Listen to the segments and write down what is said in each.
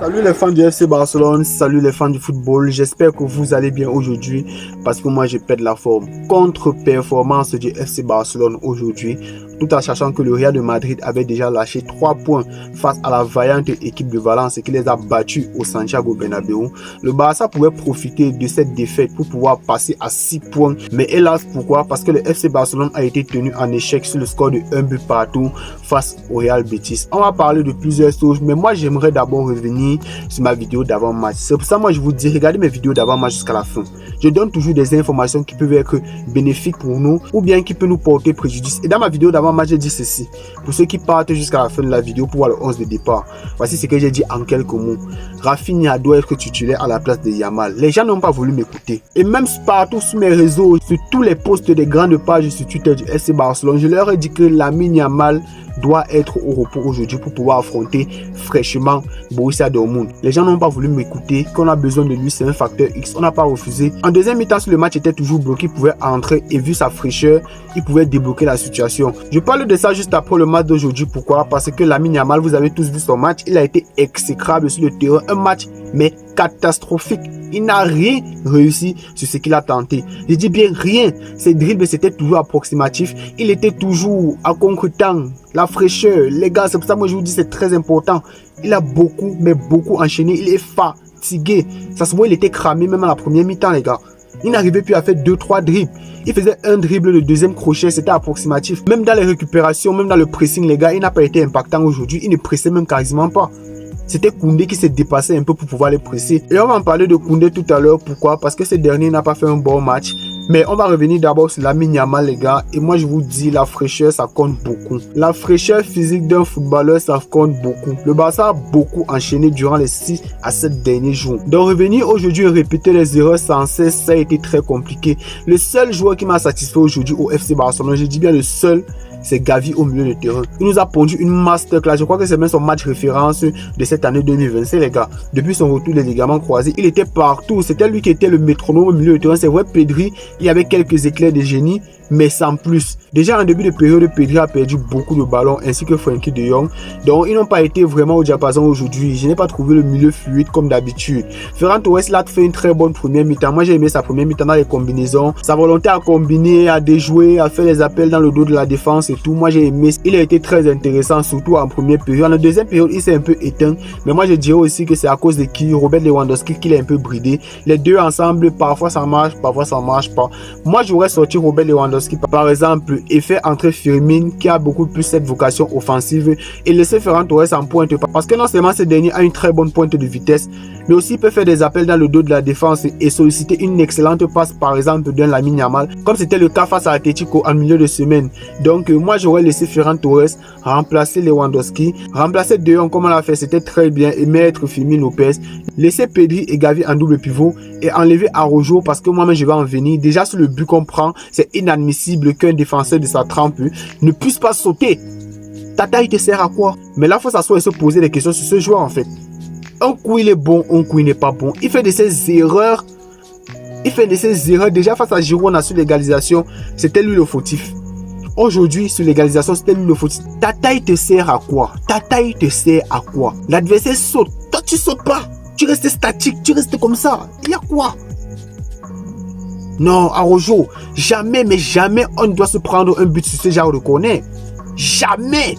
Salut les fans du FC Barcelone, salut les fans du football, j'espère que vous allez bien aujourd'hui parce que moi je pète la forme. Contre-performance du FC Barcelone aujourd'hui, tout en sachant que le Real de Madrid avait déjà lâché 3 points face à la vaillante équipe de Valence et qui les a battus au Santiago Bernabéu. Le Barça pouvait profiter de cette défaite pour pouvoir passer à 6 points, mais hélas pourquoi? Parce que le FC Barcelone a été tenu en échec sur le score de 1 but partout face au Real Betis. On va parler de plusieurs choses, mais moi j'aimerais d'abord revenir sur ma vidéo d'avant-match. C'est pour ça moi je vous dis, regardez mes vidéos d'avant-match jusqu'à la fin. Je donne toujours des informations qui peuvent être bénéfiques pour nous ou bien qui peuvent nous porter préjudice. Et dans ma vidéo d'avant-match, j'ai dit ceci. Pour ceux qui partent jusqu'à la fin de la vidéo pour voir le 11 de départ, voici ce que j'ai dit en quelques mots. Rafinha doit être titulaire à la place de Yamal. Les gens n'ont pas voulu m'écouter. Et même partout sur mes réseaux, sur tous les posts des grandes pages sur Twitter du FC Barcelone, je leur ai dit que Lamine Yamal doit être au repos aujourd'hui pour pouvoir affronter fraîchement Borussia Dortmund. Les gens n'ont pas voulu m'écouter, qu'on a besoin de lui, c'est un facteur X, on n'a pas refusé. En deuxième mi-temps, si le match était toujours bloqué, il pouvait entrer et vu sa fraîcheur, il pouvait débloquer la situation. Je parle de ça juste après le match d'aujourd'hui. Pourquoi? Parce que Lamine Yamal, vous avez tous vu son match, il a été exécrable sur le terrain, un match mais catastrophique. Il n'a rien réussi sur ce qu'il a tenté. Je dis bien rien. Ses dribbles, c'était toujours approximatif. Il était toujours à contre-temps. La fraîcheur, les gars, c'est pour ça que moi je vous dis c'est très important. Il a beaucoup, mais beaucoup enchaîné. Il est fatigué. Ça se voit, il était cramé même à la première mi-temps, les gars. Il n'arrivait plus à faire 2-3 dribbles. Il faisait un dribble, le deuxième crochet, c'était approximatif. Même dans les récupérations, même dans le pressing, les gars, il n'a pas été impactant aujourd'hui. Il ne pressait même quasiment pas. C'était Koundé qui s'est dépassé un peu pour pouvoir les presser. Et on va en parler de Koundé tout à l'heure. Pourquoi? Parce que ce dernier n'a pas fait un bon match. Mais on va revenir d'abord sur Lamine Yamal, les gars. Et moi, je vous dis, la fraîcheur, ça compte beaucoup. La fraîcheur physique d'un footballeur, ça compte beaucoup. Le Barça a beaucoup enchaîné durant les 6 à 7 derniers jours. Donc, revenir aujourd'hui et répéter les erreurs sans cesse, ça a été très compliqué. Le seul joueur qui m'a satisfait aujourd'hui au FC Barcelone, je dis bien le seul, c'est Gavi au milieu de terrain. Il nous a pondu une masterclass. Je crois que c'est même son match référence de cette année 2025, les gars. Depuis son retour des ligaments croisés, il était partout. C'était lui qui était le métronome au milieu de terrain. C'est vrai, Pedri, il y avait quelques éclairs de génie, mais sans plus. Déjà en début de période, Pedri a perdu beaucoup de ballons, ainsi que Frenkie de Jong. Donc, ils n'ont pas été vraiment au diapason aujourd'hui. Je n'ai pas trouvé le milieu fluide comme d'habitude. Ferran Torres l'a fait une très bonne première mi-temps. Moi, j'ai aimé sa première mi-temps dans les combinaisons. Sa volonté à combiner, à déjouer, à faire les appels dans le dos de la défense et tout. Moi, j'ai aimé. Il a été très intéressant, surtout en première période. En la deuxième période, il s'est un peu éteint. Mais moi, je dirais aussi que c'est à cause de qui? Robert Lewandowski qui l'a un peu bridé. Les deux ensemble, parfois ça marche, parfois ça marche pas. Moi, j'aurais sorti Robert Lewandowski, par exemple, et fait entrer Firmin qui a beaucoup plus cette vocation offensive et laisser Ferran Torres en pointe. Parce que non seulement ce dernier a une très bonne pointe de vitesse, mais aussi peut faire des appels dans le dos de la défense et solliciter une excellente passe, par exemple, d'un Lamine Yamal, comme c'était le cas face à Atletico en milieu de semaine. Donc, moi, j'aurais laissé Ferran Torres remplacer Lewandowski, remplacer De Jong comme on l'a fait, c'était très bien, et mettre Firmin Lopez, laisser Pedri et Gavi en double pivot et enlever Araujo parce que moi-même je vais en venir. Déjà, sur le but qu'on prend, c'est inadmissible qu'un défenseur de sa trempe ne puisse pas sauter. Ta taille te sert à quoi? Mais là, il faut s'asseoir et se poser des questions sur ce joueur en fait. Un coup il est bon, un coup il n'est pas bon. Il fait de ses erreurs. Déjà face à Girona sur l'égalisation, c'était lui le fautif. Aujourd'hui, sur l'égalisation, c'était lui le fautif. Ta taille te sert à quoi? Ta taille te sert à quoi? L'adversaire saute. Toi, tu sautes pas. Tu restes statique. Tu restes comme ça. Il y a quoi? Non, Araujo, jamais, mais jamais on ne doit se prendre un but sur ce genre de corner. Jamais.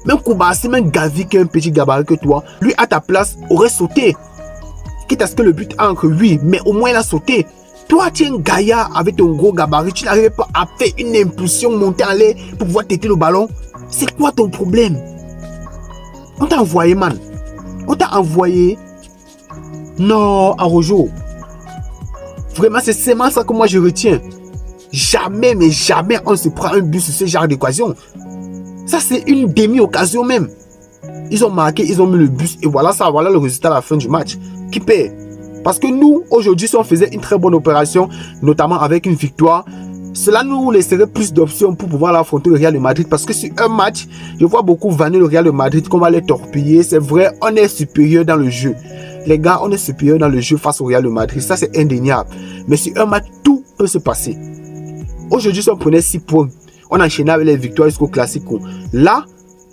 Même Koubassi, même Gavi qui est un petit gabarit que toi, lui à ta place aurait sauté. Quitte à ce que le but entre, oui, mais au moins il a sauté. Toi, tu es un gaillard avec ton gros gabarit, tu n'arrives pas à faire une impulsion, monter en l'air pour pouvoir têter le ballon. C'est quoi ton problème? On t'a envoyé, man. On t'a envoyé. Non, Araujo. Vraiment, c'est seulement ça que moi je retiens. Jamais, mais jamais on se prend un but sur ce genre d'équation. Ça, c'est une demi-occasion même. Ils ont marqué, ils ont mis le but et voilà ça, voilà le résultat à la fin du match. Qui perd? Parce que nous, aujourd'hui, si on faisait une très bonne opération, notamment avec une victoire, cela nous laisserait plus d'options pour pouvoir affronter le Real de Madrid. Parce que sur un match, je vois beaucoup vanner le Real de Madrid qu'on va les torpiller. C'est vrai, on est supérieur dans le jeu. Les gars, on est supérieur dans le jeu face au Real de Madrid. Ça, c'est indéniable. Mais sur un match, tout peut se passer. Aujourd'hui, si on prenait 6 points, on enchaînait avec les victoires jusqu'au Classico. Là,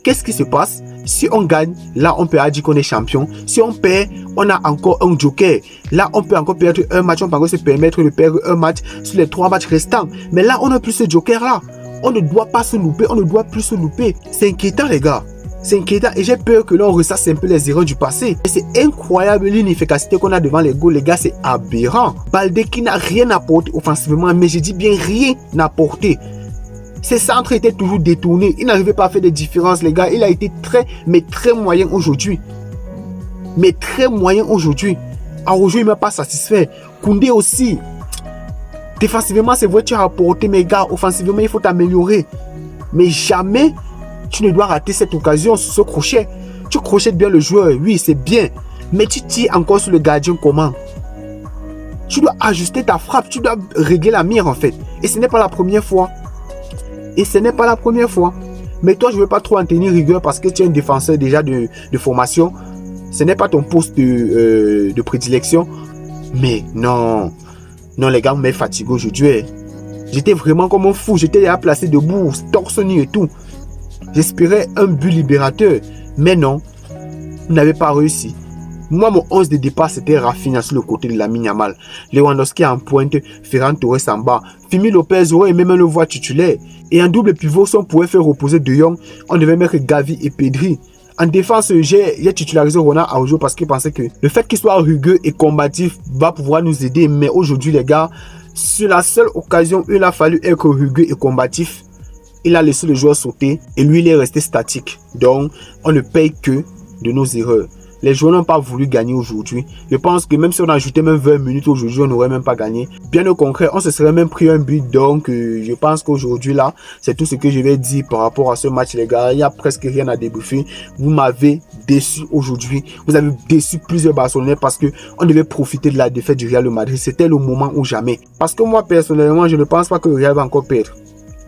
Qu'est-ce qui se passe? Si on gagne, là, on peut dire qu'on est champion. Si on perd, on a encore un joker. Là, on peut encore perdre un match. On peut encore se permettre de perdre un match sur les 3 matchs restants. Mais là, on n'a plus ce joker-là. On ne doit pas se louper. On ne doit plus se louper. C'est inquiétant, les gars. C'est inquiétant et j'ai peur que l'on ressasse un peu les erreurs du passé. Et c'est incroyable l'inefficacité qu'on a devant les goals, les gars, c'est aberrant. Baldé qui n'a rien apporté offensivement, mais je dis bien rien apporté. Ses centres étaient toujours détournés. Il n'arrivait pas à faire des différences, les gars. Il a été très moyen aujourd'hui. Mais très moyen aujourd'hui. Araujo, il ne m'a pas satisfait. Koundé aussi. Défensivement, c'est vrai, tu as apporté, mais gars, offensivement, il faut t'améliorer. Mais jamais tu ne dois rater cette occasion sur ce crochet. Tu crochettes bien le joueur, oui, c'est bien. Mais tu tires encore sur le gardien comment? Tu dois ajuster ta frappe, tu dois régler la mire en fait. Et ce n'est pas la première fois. Et ce n'est pas la première fois. Mais toi, je ne veux pas trop en tenir rigueur parce que tu es un défenseur déjà de formation. Ce n'est pas ton poste de prédilection. Mais non. Non, les gars, vous m'avez fatigué aujourd'hui. J'étais vraiment comme un fou. J'étais déjà placé debout, torse nu et tout. J'espérais un but libérateur, mais non, vous n'avez pas réussi. Moi, mon 11 de départ, c'était Rafinha sur le côté de Lamine Yamal. Lewandowski en pointe, Ferran Torres en bas. Fimi Lopez aurait aimé même le voir titulaire. Et en double pivot, si on pouvait faire reposer De Jong, on devait mettre Gavi et Pedri. En défense, j'ai titularisé Ronald Araujo parce qu'il pensait que le fait qu'il soit rugueux et combatif va pouvoir nous aider. Mais aujourd'hui, les gars, sur la seule occasion où il a fallu être rugueux et combatif, il a laissé le joueur sauter et lui, il est resté statique. Donc, on ne paye que de nos erreurs. Les joueurs n'ont pas voulu gagner aujourd'hui. Je pense que même si on ajoutait même 20 minutes aujourd'hui, on n'aurait même pas gagné. Bien au contraire, on se serait même pris un but. Donc, je pense qu'aujourd'hui, là, c'est tout ce que je vais dire par rapport à ce match, les gars. Il n'y a presque rien à débriefer. Vous m'avez déçu aujourd'hui. Vous avez déçu plusieurs Barcelonais parce qu'on devait profiter de la défaite du Real Madrid. C'était le moment ou jamais. Parce que moi, personnellement, je ne pense pas que le Real va encore perdre.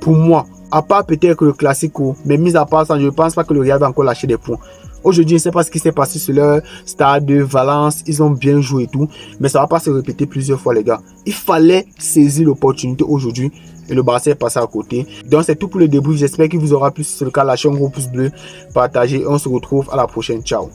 Pour moi, à part peut-être le Classico, mais mis à part ça, je ne pense pas que le Real va encore lâcher des points. Aujourd'hui, je ne sais pas ce qui s'est passé sur leur stade de Valence. Ils ont bien joué et tout. Mais ça ne va pas se répéter plusieurs fois, les gars. Il fallait saisir l'opportunité aujourd'hui. Et le Barça est passé à côté. Donc, c'est tout pour le débrief. J'espère qu'il vous aura plu. Si c'est le cas, lâchez un gros pouce bleu. Partagez. On se retrouve à la prochaine. Ciao.